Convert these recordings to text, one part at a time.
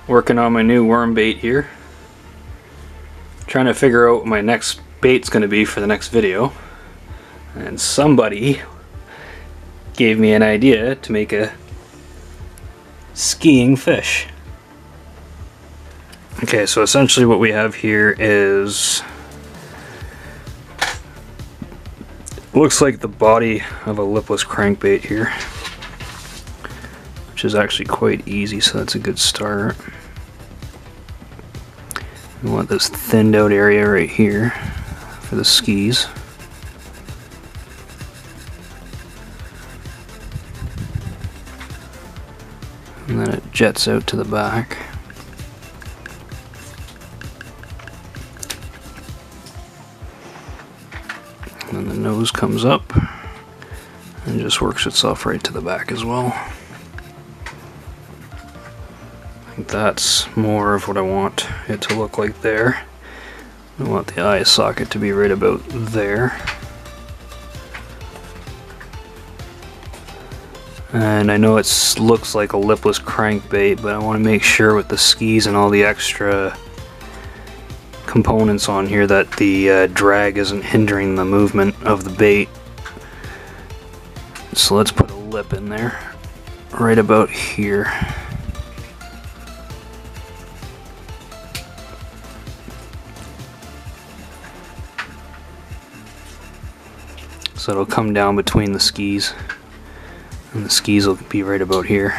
Working on my new worm bait here. Trying to figure out what my next bait's going to be for the next video. And somebody gave me an idea to make a skiing fish. Okay, so essentially what we have here is, looks like the body of a lipless crankbait here, which is actually quite easy, so that's a good start. We want this thinned out area right here for the skis. And then it jets out to the back. And then the nose comes up and just works itself right to the back as well. I think that's more of what I want it to look like there. I want the eye socket to be right about there. And I know it looks like a lipless crankbait, but I want to make sure with the skis and all the extra components on here that the drag isn't hindering the movement of the bait. So let's put a lip in there, right about here. So it'll come down between the skis, and the skis will be right about here.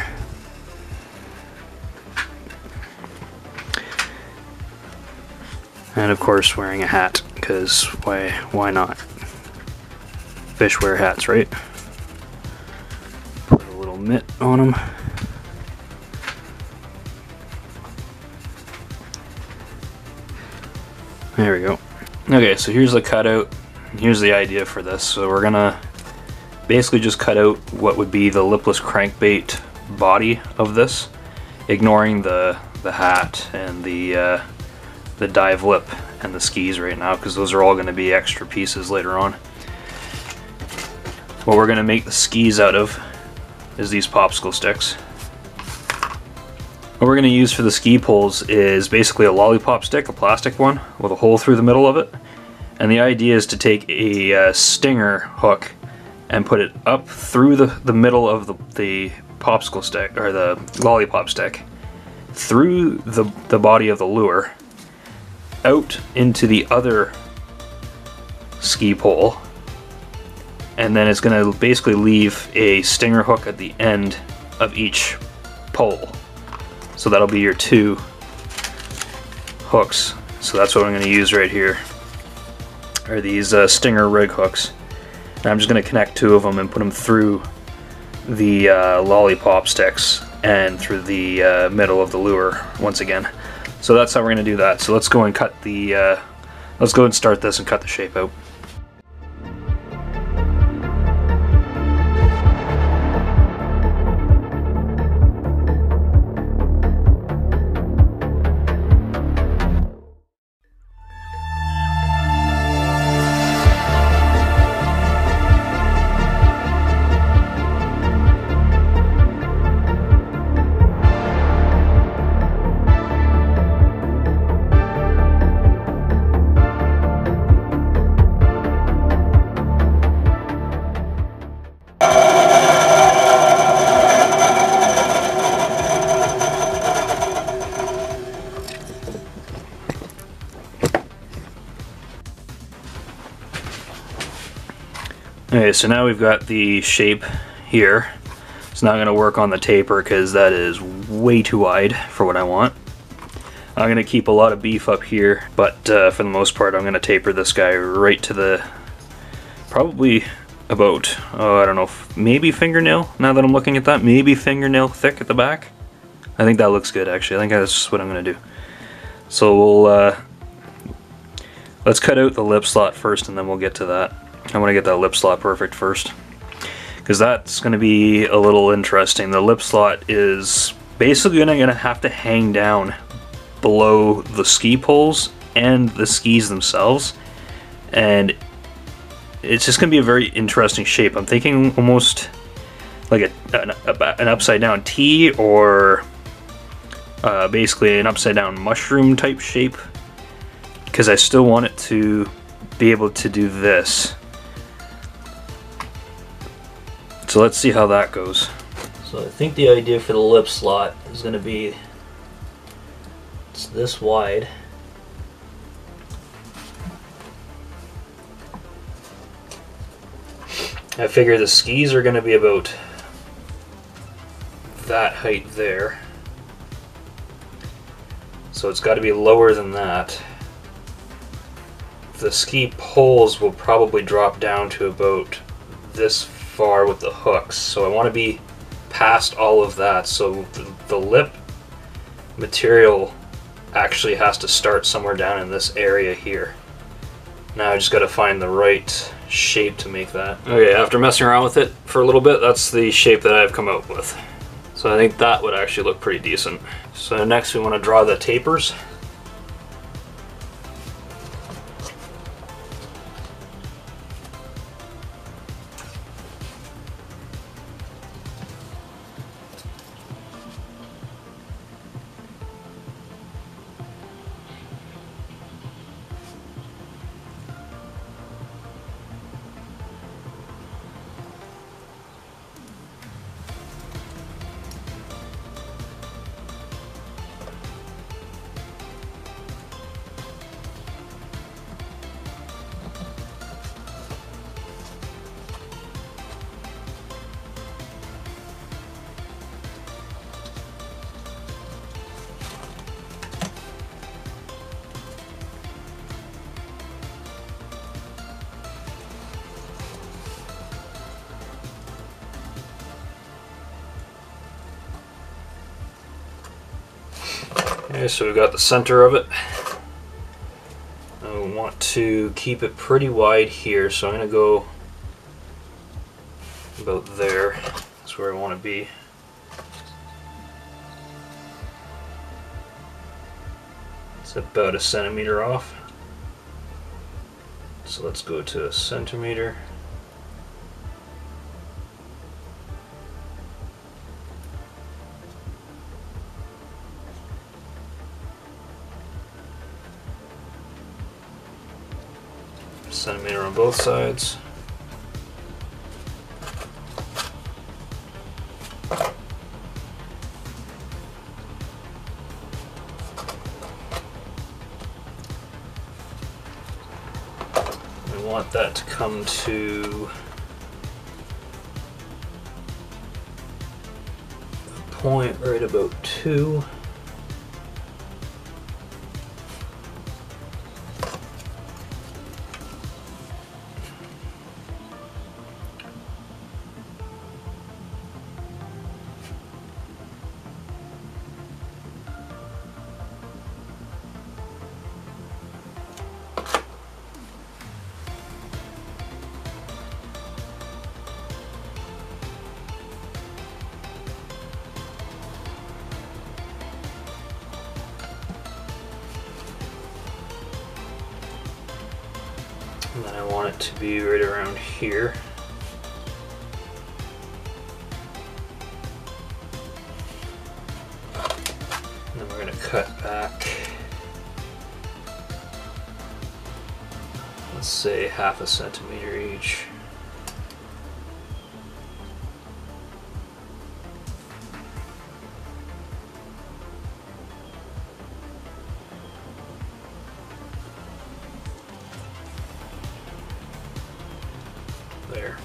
And of course wearing a hat, because why not? Fish wear hats, right? Put a little mitt on them. There we go. Okay, so here's the cutout. Here's the idea for this. So we're gonna basically just cut out what would be the lipless crankbait body of this, ignoring the hat and the dive lip and the skis right now, because those are all going to be extra pieces later on. What we're going to make the skis out of is these popsicle sticks. What we're going to use for the ski poles is basically a lollipop stick, a plastic one with a hole through the middle of it. And the idea is to take a stinger hook and put it up through the middle of the popsicle stick, or the lollipop stick, through the body of the lure, out into the other ski pole, and then it's going to basically leave a stinger hook at the end of each pole. So that'll be your two hooks. So that's what I'm going to use right here, are these stinger rig hooks. And I'm just going to connect two of them and put them through the lollipop sticks and through the middle of the lure once again. So that's how we're going to do that. So let's go and cut the, let's go and start this and cut the shape out. Okay, so now we've got the shape here. It's not going to work on the taper because that is way too wide for what I want. I'm going to keep a lot of beef up here, but for the most part I'm going to taper this guy right to the, probably about, oh, I don't know, maybe fingernail, now that I'm looking at that, maybe fingernail thick at the back. I think that looks good actually. I think that's what I'm going to do. So we'll, let's cut out the lip slot first and then we'll get to that. I want to get that lip slot perfect first, because that's going to be a little interesting. The lip slot is basically going to have to hang down below the ski poles and the skis themselves, and it's just going to be a very interesting shape. I'm thinking almost like an upside down T, or basically an upside down mushroom type shape, because I still want it to be able to do this. So let's see how that goes. So I think the idea for the lip slot is going to be, it's this wide. I figure the skis are going to be about that height there. So it's got to be lower than that. The ski poles will probably drop down to about this far with the hooks. So I want to be past all of that. So the lip material actually has to start somewhere down in this area here. Now I just got to find the right shape to make that. Okay, after messing around with it for a little bit, that's the shape that I've come up with. So I think that would actually look pretty decent. So next we want to draw the tapers. Okay, so we've got the center of it. I want to keep it pretty wide here, so I'm going to go about there. That's where I want to be. It's about 1 centimeter off. So let's go to 1 centimeter. Centimeter on both sides. We want that to come to a point right about 2. And then I want it to be right around here. And then we're going to cut back, let's say 1/2 centimeter each. There.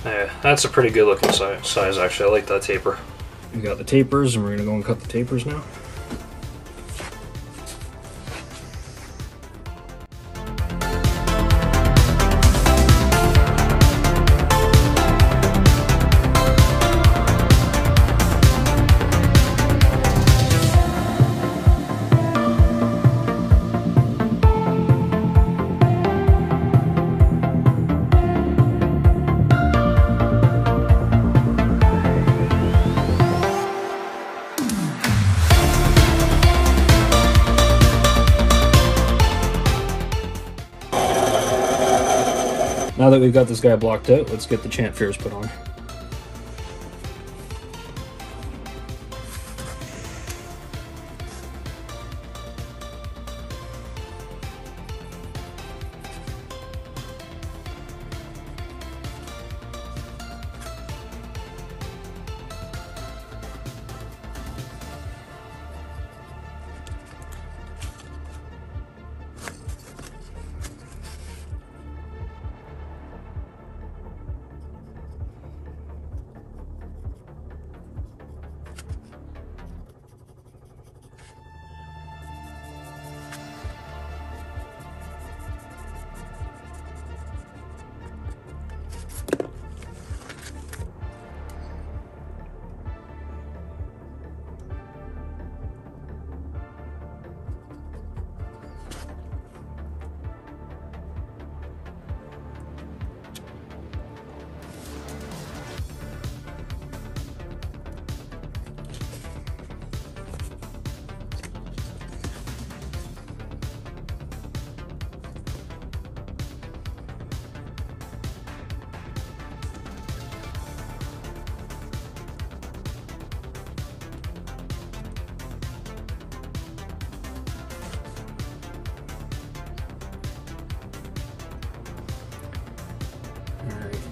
Yeah, that's a pretty good looking size actually. I like that taper. We got the tapers and we're gonna go and cut the tapers now. Now that we've got this guy blocked out, let's get the champ fears put on.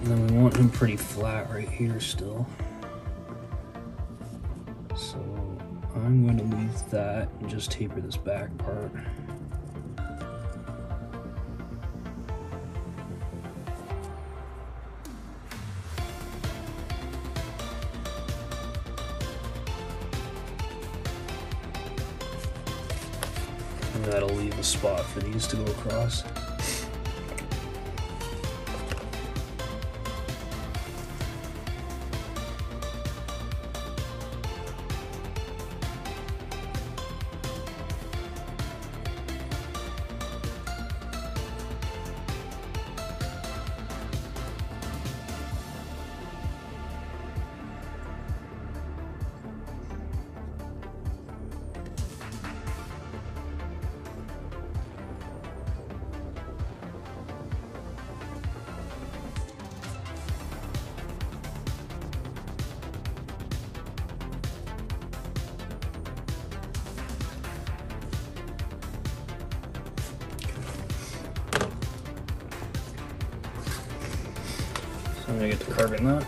And then we want him pretty flat right here still. So I'm going to leave that and just taper this back part. And that'll leave a spot for these to go across. So I'm going to get the carbon nut.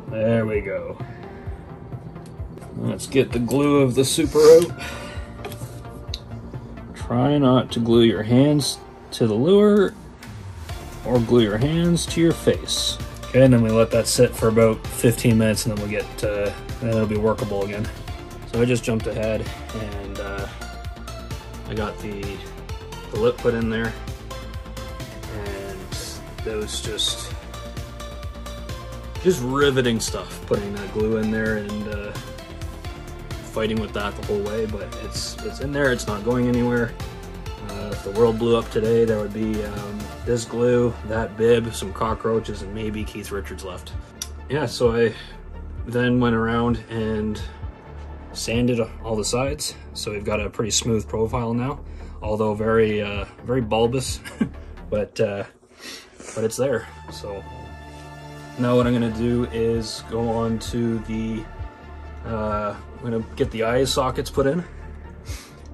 There we go. Let's get the glue of the super out. Try not to glue your hands to the lure or glue your hands to your face. Okay, and then we let that sit for about 15 minutes and then we'll get, then it'll be workable again. So I just jumped ahead and I got the lip put in there, and those just riveting stuff, putting that glue in there and fighting with that the whole way, but it's in there, it's not going anywhere. If the world blew up today, there would be this glue, that bib, some cockroaches, and maybe Keith Richards left. Yeah, so I then went around and sanded all the sides, so we've got a pretty smooth profile now, although very bulbous, but it's there. So now what I'm going to do is go on to the, I'm going to get the eye sockets put in,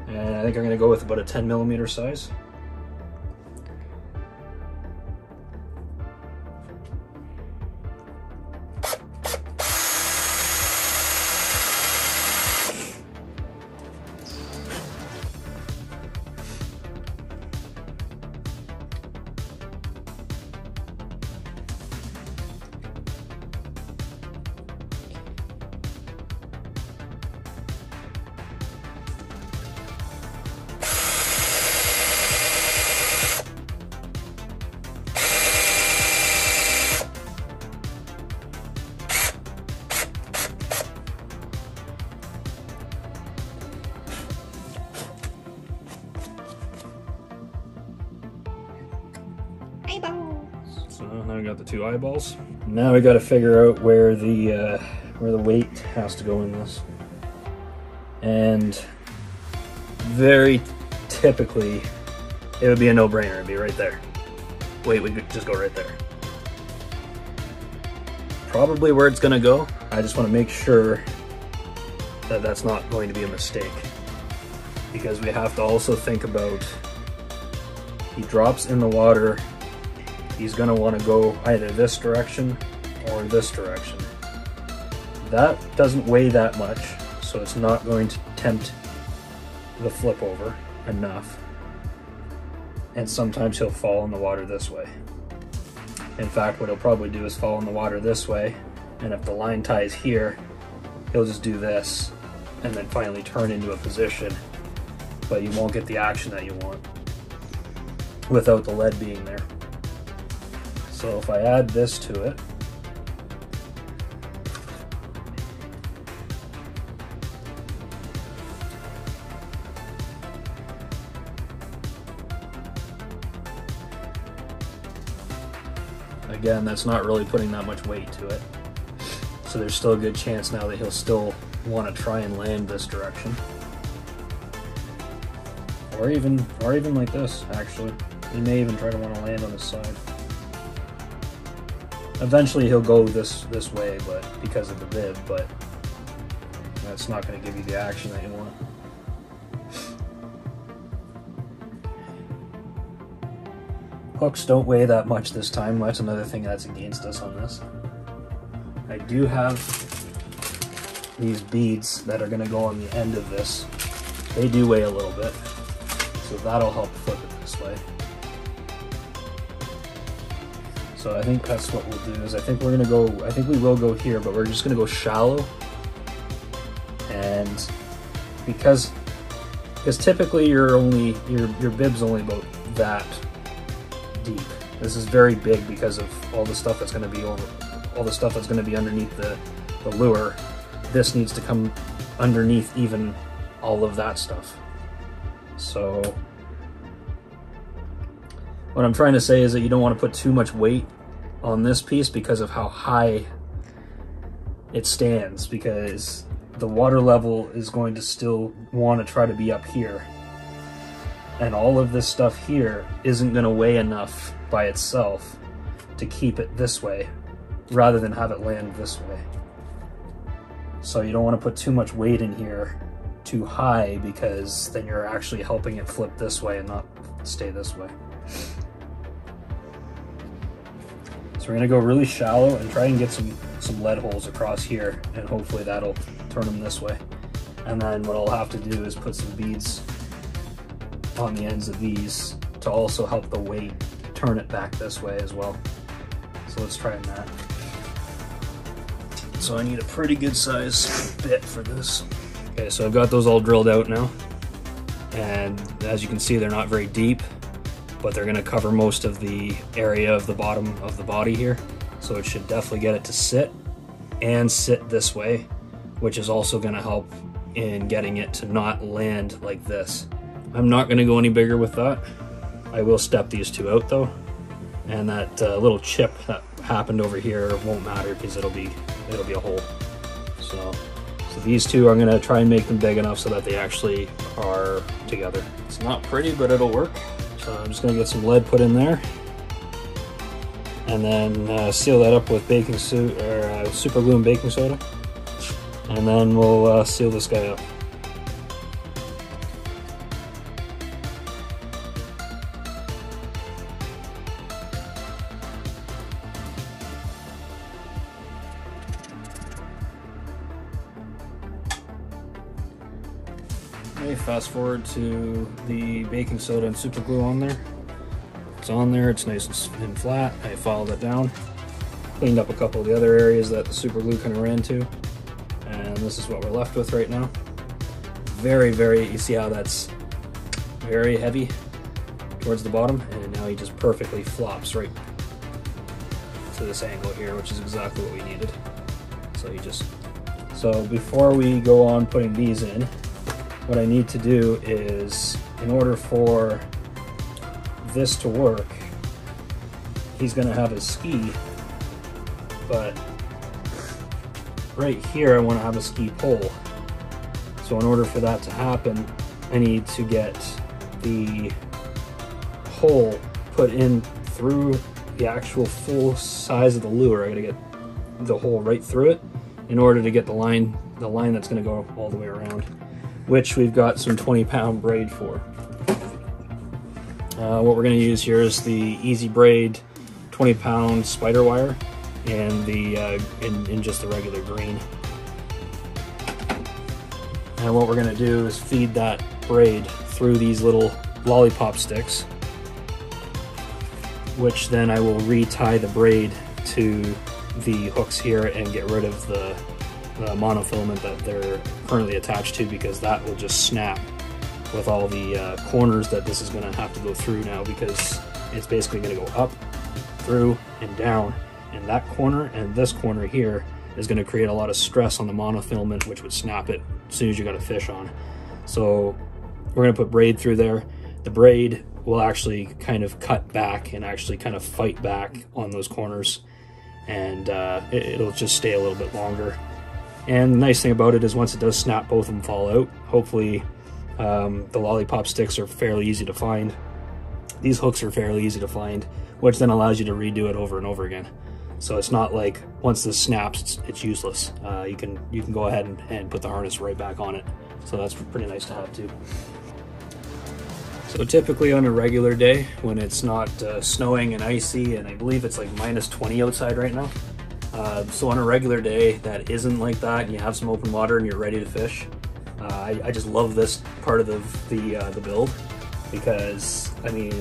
and I think I'm going to go with about a 10mm size. So now we got the 2 eyeballs. Now we got to figure out where the weight has to go in this. And very typically, it would be a no-brainer. It'd be right there. Weight would just go right there. Probably where it's gonna go. I just want to make sure that that's not going to be a mistake, because we have to also think about, he drops in the water, he's gonna want to go either this direction or this direction. That doesn't weigh that much, so it's not going to tempt the flip over enough. And sometimes he'll fall in the water this way. In fact, what he'll probably do is fall in the water this way, and if the line ties here, he'll just do this and then finally turn into a position, but you won't get the action that you want without the lead being there. So if I add this to it, again, that's not really putting that much weight to it. So there's still a good chance now that he'll still want to try and land this direction. Or even like this, actually. He may even try to want to land on this side. Eventually he'll go this way, but because of the bib, but that's not going to give you the action that you want. Hooks don't weigh that much this time. That's another thing that's against us on this. I do have these beads that are going to go on the end of this. They do weigh a little bit, so that'll help flip it this way. So I think that's what we'll do, is I think we will go here, but we're just going to go shallow. And because typically your bib's only about that deep. This is very big because of all the stuff that's going to be underneath the lure. This needs to come underneath even all of that stuff. So what I'm trying to say is that you don't want to put too much weight on this piece because of how high it stands, because the water level is going to still want to try to be up here. And all of this stuff here isn't going to weigh enough by itself to keep it this way, rather than have it land this way. So you don't want to put too much weight in here too high, because then you're actually helping it flip this way and not stay this way. So we're going to go really shallow and try and get some lead holes across here, and hopefully that'll turn them this way. And then what I'll have to do is put some beads on the ends of these to also help the weight turn it back this way as well. So let's try that. So I need a pretty good size bit for this. Okay, so I've got those all drilled out now, and as you can see, they're not very deep, but they're going to cover most of the area of the bottom of the body here. So it should definitely get it to sit and sit this way, which is also going to help in getting it to not land like this. I'm not going to go any bigger with that. I will step these two out though, and that little chip that happened over here won't matter because it'll be a hole. So these two, I'm going to try and make them big enough so that they actually are together. It's not pretty, but it'll work. So I'm just going to get some lead put in there, and then seal that up with baking soda or super glue and baking soda, and then we'll seal this guy up. Okay, fast forward to the baking soda and super glue on there. It's on there, it's nice and flat. I filed it down, cleaned up a couple of the other areas that the super glue kind of ran to, and this is what we're left with right now. You see how that's very heavy towards the bottom, and now he just perfectly flops right to this angle here, which is exactly what we needed. So before we go on putting these in, what I need to do is, in order for this to work, he's going to have his ski, but right here I want to have a ski pole. So in order for that to happen, I need to get the hole put in through the actual full size of the lure. I gotta get the hole right through it in order to get the line that's gonna go all the way around, which we've got some 20-pound braid for. What we're gonna use here is the Easy Braid 20-pound spider wire and the in just the regular green. And what we're gonna do is feed that braid through these little lollipop sticks, which then I will re-tie the braid to the hooks here and get rid of the monofilament that they're currently attached to, because that will just snap with all the corners that this is going to have to go through now, because it's basically going to go up, through, and down. And that corner and this corner here is going to create a lot of stress on the monofilament, which would snap it as soon as you got a fish on. So we're going to put braid through there. The braid will actually kind of cut back and actually kind of fight back on those corners, and it'll just stay a little bit longer. And the nice thing about it is once it does snap, both of them fall out. Hopefully the lollipop sticks are fairly easy to find. These hooks are fairly easy to find, which then allows you to redo it over and over again. So it's not like once this snaps, it's useless. You can go ahead and put the harness right back on it. So that's pretty nice to have too. So typically on a regular day when it's not snowing and icy, and I believe it's like -20 outside right now. So on a regular day that isn't like that, and you have some open water and you're ready to fish, I just love this part of the build, because I mean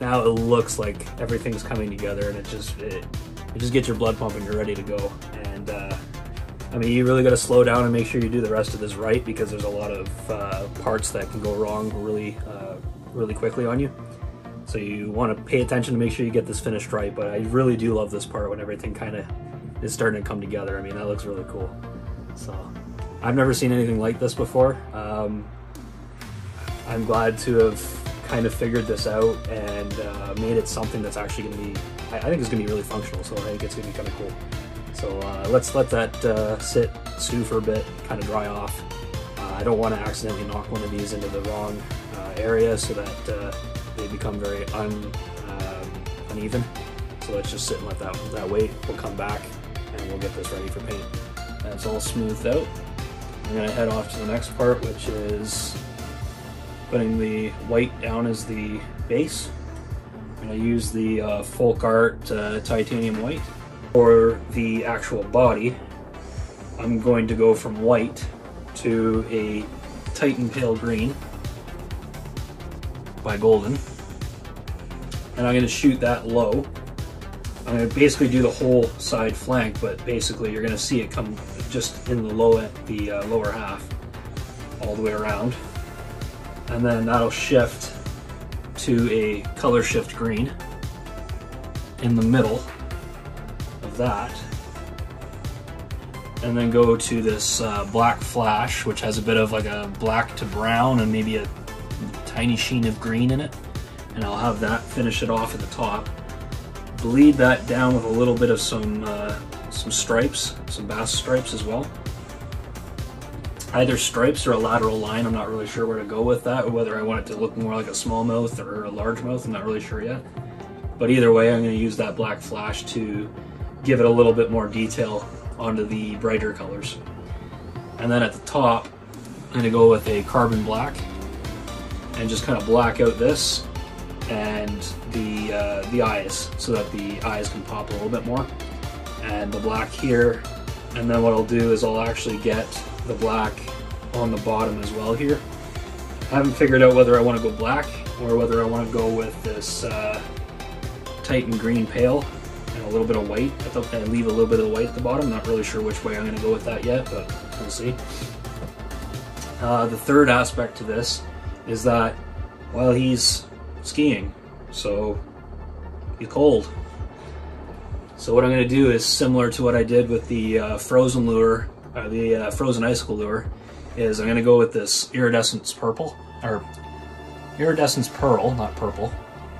now it looks like everything's coming together, and it just gets your blood pumping. You're ready to go. And I mean, you really got to slow down and make sure you do the rest of this right, because there's a lot of parts that can go wrong really quickly on you. So you want to pay attention to make sure you get this finished right. But I really do love this part when everything kind of is starting to come together. I mean, that looks really cool. So I've never seen anything like this before. I'm glad to have kind of figured this out and made it something that's actually going to be, I think it's going to be really functional. So I think it's going to be kind of cool. So let's let that stew for a bit, kind of dry off. I don't want to accidentally knock one of these into the wrong area so that they become very uneven. So let's just sit and let that wait. We'll come back and we'll get this ready for paint. That's all smoothed out. I'm going to head off to the next part, which is putting the white down as the base. I'm going to use the Folk Art titanium white. For the actual body, I'm going to go from white to a Titan Pale Green by Golden, and I'm going to shoot that low. I'm going to basically do the whole side flank, but basically you're going to see it come just in the lower half all the way around, and then that'll shift to a color shift green in the middle of that, and then go to this black flash, which has a bit of like a black to brown and maybe a tiny sheen of green in it, and I'll have that finish it off at the top. Bleed that down with a little bit of some stripes, some bass stripes as well. Either stripes or a lateral line. I'm not really sure where to go with that, or whether I want it to look more like a smallmouth or a largemouth. I'm not really sure yet. But either way, I'm going to use that black flash to give it a little bit more detail onto the brighter colors. And then at the top, I'm going to go with a carbon black and just kind of black out this and the eyes, so that the eyes can pop a little bit more. And the black here, and then what I'll do is I'll actually get the black on the bottom as well here. I haven't figured out whether I want to go black or whether I want to go with this Titan Green Pale and a little bit of white and leave a little bit of the white at the bottom. Not really sure which way I'm going to go with that yet, but we'll see. The third aspect to this is that, well, he's skiing, so he's cold. So what I'm going to do is similar to what I did with the frozen lure, the frozen icicle lure, is I'm going to go with this iridescence purple, or iridescence pearl, not purple.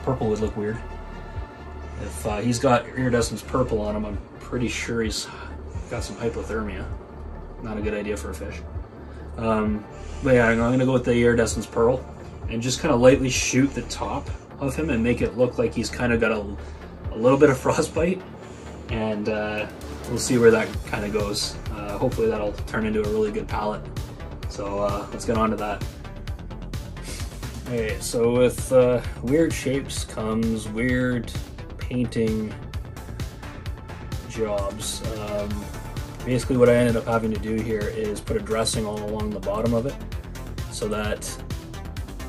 Purple would look weird. If he's got iridescence purple on him, I'm pretty sure he's got some hypothermia. Not a good idea for a fish. But yeah, I'm going to go with the iridescence pearl and just kind of lightly shoot the top of him and make it look like he's kind of got a little bit of frostbite. And we'll see where that kind of goes. Hopefully that'll turn into a really good palette. So let's get on to that. Okay, so with weird shapes comes weird painting jobs. Basically what I ended up having to do here is put a dressing all along the bottom of it so that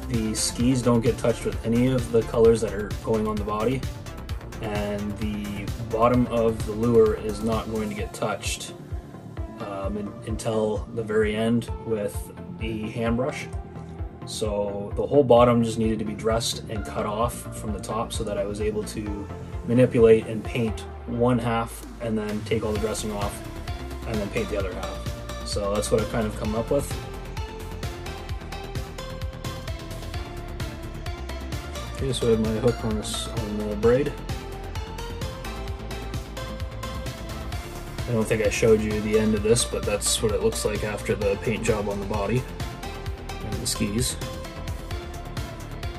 the skis don't get touched with any of the colors that are going on the body, and the bottom of the lure is not going to get touched until the very end with the hand brush. So the whole bottom just needed to be dressed and cut off from the top so that I was able to manipulate and paint one half and then take all the dressing off and then paint the other half. So that's what I've kind of come up with. Okay, so I have my hook harness on the braid. I don't think I showed you the end of this, but that's what it looks like after the paint job on the body and the skis.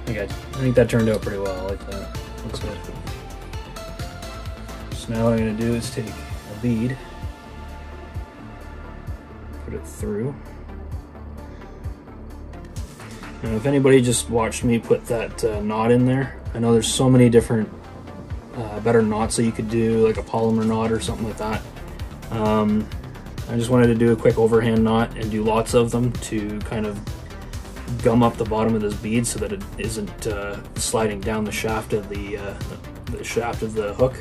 I think that turned out pretty well. I like that. Looks good. So now what I'm going to do is take a bead, put it through. And if anybody just watched me put that knot in there, I know there's so many different better knots that you could do, like a polymer knot or something like that. I just wanted to do a quick overhand knot and do lots of them to kind of gum up the bottom of this bead so that it isn't sliding down the shaft of the shaft of the hook.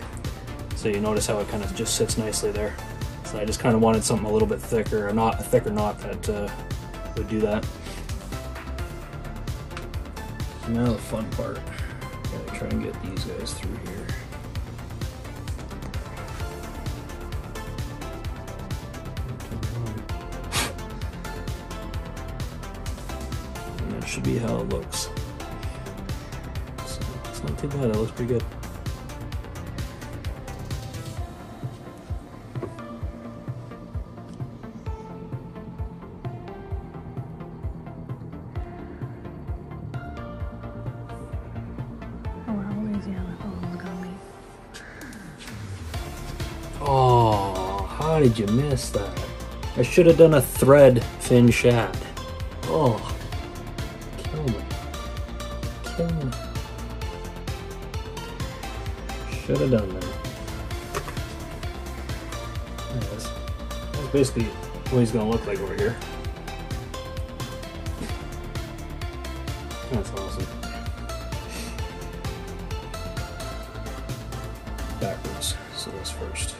So you notice how it kind of just sits nicely there. So I just kind of wanted something a little bit thicker, a thicker knot that would do that. So now the fun part. Gotta try and get these guys through here. And that should be how it looks. So it's not too bad, it looks pretty good. Oh, how did you miss that? I should have done a thread fin shad. Oh, kill me. Kill me. Should have done that. That's basically what he's going to look like over here. That's awesome. Backwards, so this first.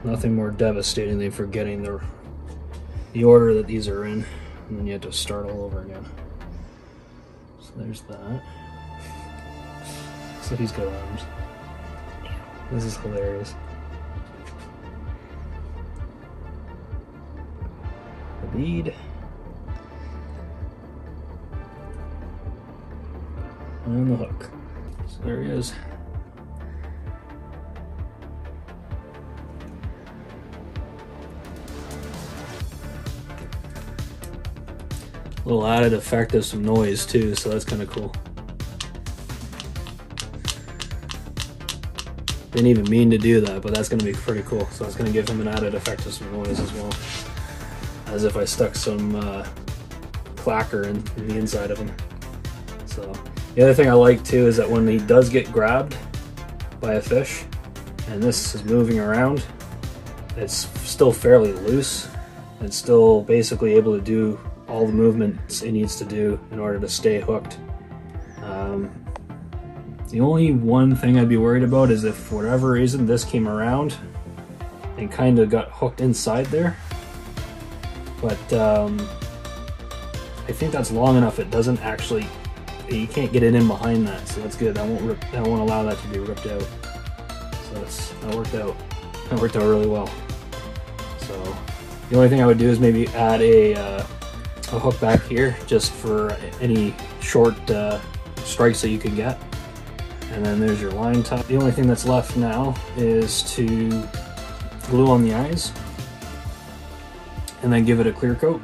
Nothing more devastating than forgetting the order that these are in, and then you have to start all over again. So there's that. So he's got arms. This is hilarious. The bead. And the hook. So there he is. A little added effect of some noise too, so that's kind of cool. Didn't even mean to do that, but that's going to be pretty cool. So it's going to give him an added effect of some noise as well. As if I stuck some clacker in the inside of him. So the other thing I like too is that when he does get grabbed by a fish, and this is moving around, it's still fairly loose. It's still basically able to do all the movements it needs to do in order to stay hooked. The only one thing I'd be worried about is if for whatever reason this came around and kind of got hooked inside there. But I think that's long enough. It doesn't actually, you can't get it in behind that, so that's good. That won't allow that to be ripped out. So that worked out. That worked out really well. So the only thing I would do is maybe add a a hook back here just for any short strikes that you can get. And then there's your line tie. The only thing that's left now is to glue on the eyes and then give it a clear coat.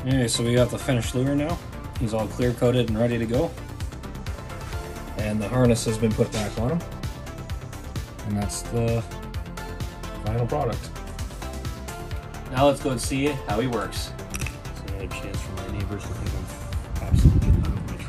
Okay, so we got the finished lure now. He's all clear coated and ready to go. And the harness has been put back on him. And that's the final product. Now let's go and see how he works. So I had a chance for my neighbors to think I'm absolutely getting out of my tree.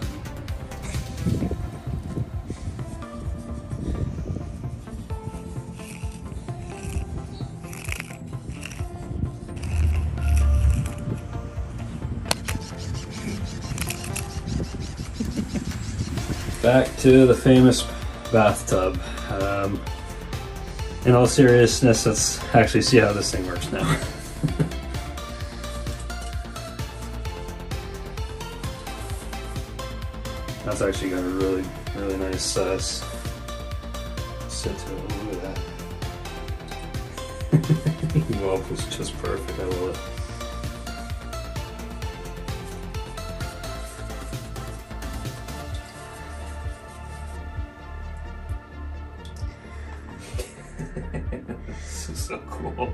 Back to the famous bathtub. In all seriousness, let's actually see how this thing works now. That's actually got a really nice sit to it. Look at that. Well, it's just perfect. I love it. This is so cool.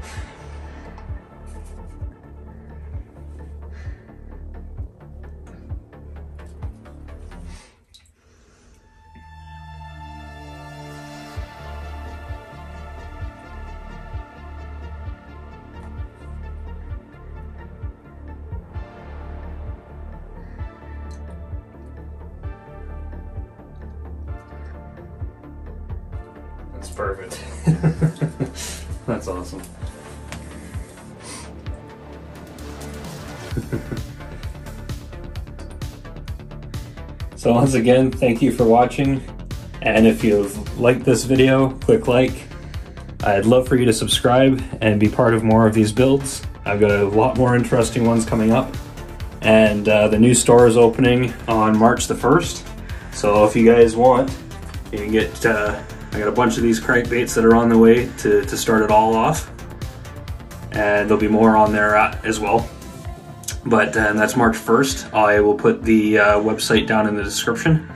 That's perfect. That's awesome. So once again, thank you for watching. And if you've liked this video, click like. I'd love for you to subscribe and be part of more of these builds. I've got a lot more interesting ones coming up. And the new store is opening on March the 1st. So if you guys want, you can get I got a bunch of these crankbaits that are on the way to start it all off, and there'll be more on there as well. But that's March 1st. I will put the website down in the description,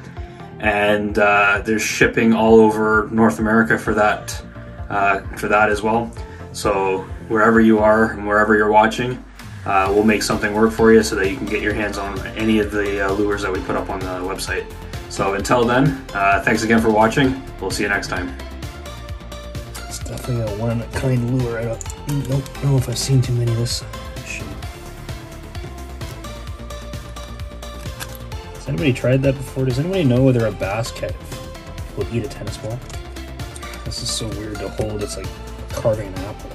and there's shipping all over North America for that as well. So wherever you are and wherever you're watching, we'll make something work for you so that you can get your hands on any of the lures that we put up on the website. So until then, thanks again for watching. We'll see you next time. It's definitely a one-of-a-kind lure. I don't know if I've seen too many of this shape. Has anybody tried that before? Does anybody know whether a bass cat will eat a tennis ball? This is so weird to hold. It's like carving an apple.